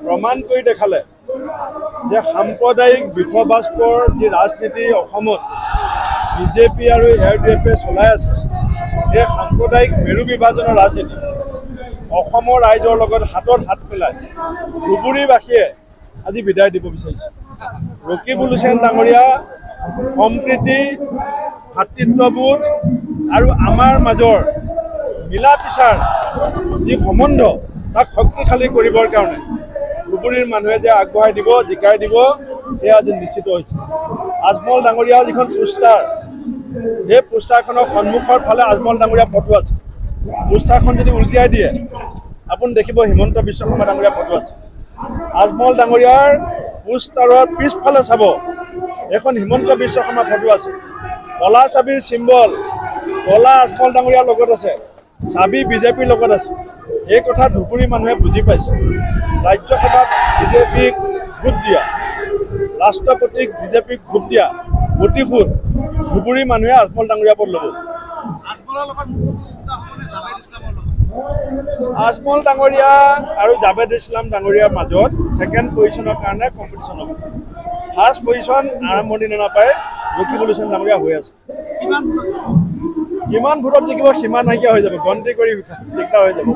প্ৰমাণ কৰি দেখালে যে সাম্প্ৰদায়িক বিষবাষ্পৰ যি ৰাজনীতি অসমত বিজেপি আৰু ARDF চলাই আছে, এই সাম্প্ৰদায়িক মেৰু বিভাজনৰ ৰাজনীতি অসমৰ ৰাইজৰ লগত হাতত হাত পেলাই ধুবুৰীবাসীয়ে আজি বিদায় দিব বিচাৰিছে। ৰকিবুল হুছেইন ডাঙৰীয়া সম্প্ৰীতি, ভাতৃত্ববোধ আৰু আমাৰ মাজৰ মিলা পিছাৰ যি সম্বন্ধ তাক শক্তিশালী কৰিবৰ কাৰণে ধুবুৰীৰ মানুহে যে আগবঢ়াই দিব, জিকাই দিব, সেয়া আজি নিশ্চিত হৈছে। আজমল ডাঙৰীয়াৰ যিখন পোষ্টাৰ, সেই পোষ্টাৰখনৰ সন্মুখৰ ফালে আজমল ডাঙৰীয়া ফটো আছে। পোষ্টাৰখন যদি উলটিয়াই দিয়ে আপুনি দেখিব হিমন্ত বিশ্ব শৰ্মা ডাঙৰীয়া ফটো আছে। আজমল ডাঙৰীয়াৰ পোষ্টাৰৰ পিছফালে চাব এখন হিমন্ত বিশ্ব শৰ্মা ফটো আছে। কলা চাবিৰ চিম্বল, কলা আজমল ডাঙৰীয়াৰ লগত আছে, চাবি বিজেপিৰ লগত আছে। এই কথা ধুবুৰী মানুহে বুজি পাইছে। ৰাজ্যসভাত বিজেপিক ভোট দিয়া, ৰাষ্ট্ৰপতিক বিজেপিক ভোট দিয়া প্ৰতিশোধ ধুবুৰী মানুহে আজমল ডাঙৰীয়াৰ ওপৰত ল'ব। আজমল ডাঙৰীয়া আৰু জাভেদ ইছলাম ডাঙৰীয়াৰ মাজত ছেকেণ্ড পজিশ্যনৰ কাৰণে কম্পিটিশ্যন হ'ব। ফাৰ্ষ্ট পজিশ্যন আৰম্ভণি নাপায় ৰকিবুল হুছেইন ডাঙৰীয়া হৈ আছে। কিমান ভোটত জিকিব সীমা নাইকিয়া হৈ যাব, গন্তি কৰি দিগদাৰ হৈ যাব।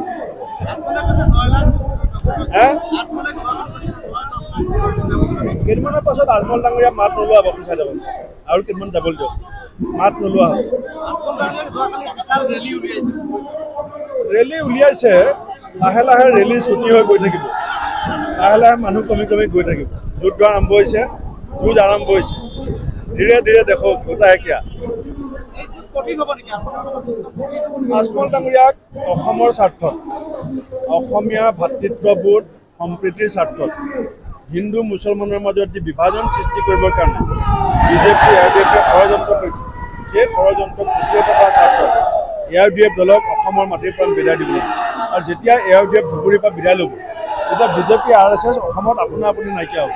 কেইদিনমানৰ পাছত আজমল ডাঙৰীয়া মাত নোলোৱা হ'ব, পিছাই যাব আৰু কেইদিনমান যাবলৈ দিয়ক, মাত নোলোৱা হ'ব। ৰেলী উলিয়াইছে, লাহে লাহে ৰেলী ছুটি হৈ গৈ থাকিব, লাহে লাহে মানুহ কমি কমি গৈ থাকিব। যুদ্ধ আৰম্ভ হৈছে, যুঁজ আৰম্ভ হৈছে, ধীৰে ধীৰে দেখক গোটাই কিয়া। আজমল ডাঙৰীয়াক অসমৰ স্বাৰ্থত, অসমীয়া ভাতৃত্ববোধ সম্প্ৰীতিৰ স্বাৰ্থত, হিন্দু মুছলমানৰ মাজত যি বিভাজন সৃষ্টি কৰিবৰ কাৰণে বিজেপি ARDF ষড়যন্ত্ৰ কৰিছে, সেই ষড়যন্ত্ৰক প্ৰতিহত কৰাৰ স্বাৰ্থত ARDF দলক অসমৰ মাটিৰ পৰা বিদায় দিব লাগিব। আৰু যেতিয়া ARDF ধুবুৰীৰ পৰা বিদায় ল'ব, তেতিয়া বিজেপি RSS অসমত আপোনা আপুনি নাইকিয়া হ'ব।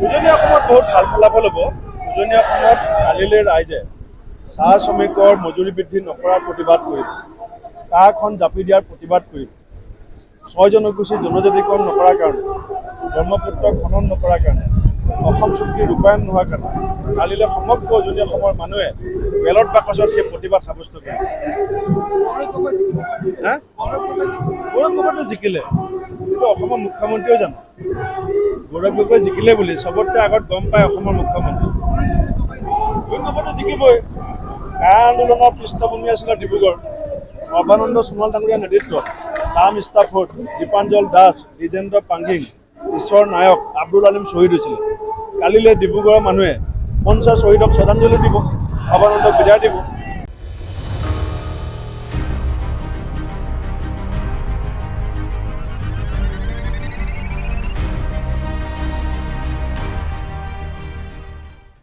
উজনি অসমত বহুত ভাল ফলাফল হ'ব। উজনি অসমত কালিলৈ ৰাইজে চাহ শ্ৰমিকৰ মজুৰি বৃদ্ধি নকৰাৰ প্ৰতিবাদ কৰিব, কাঁহখন জাপি দিয়াৰ প্ৰতিবাদ কৰিব, 6 জনগোষ্ঠীৰ জনজাতিকৰণ নকৰাৰ কাৰণে, ব্ৰহ্মপুত্ৰ খনন নকৰাৰ কাৰণে, অসম চুক্তি ৰূপায়ণ নোহোৱাৰ কাৰণে কালিলৈ সমগ্ৰ উজনি অসমৰ মানুহে বেলট বাকচত সেই প্ৰতিবাদ সাব্যস্ত কৰিব। গৌৰৱ গগৈটো জিকিলে, কিন্তু অসমৰ মুখ্যমন্ত্ৰীও জানে গৌৰৱ গগৈ জিকিলে বুলি চবতছে আগত গম পায় অসমৰ মুখ্যমন্ত্ৰী। গৌৰৱ গগৈটো জিকিবই। কা আন্দোলনৰ পৃষ্ঠভূমি আছিলে ডিব্ৰুগড়। সৰ্বানন্দ সোণোৱাল ডাঙৰীয়াৰ নেতৃত্বত ছাম ষ্টাফৰ্ড, দীপাঞ্জল দাস, দ্বিজেন্দ্ৰ পাংগিং, ঈশ্বৰ নায়ক, আব্দুল আলিম শ্বহীদ হৈছিলে। কালিলৈ ডিব্ৰুগড়ৰ মানুহে 50 শ্বহীদক শ্ৰদ্ধাঞ্জলি দিব, সৰ্বানন্দক বিদায় দিব।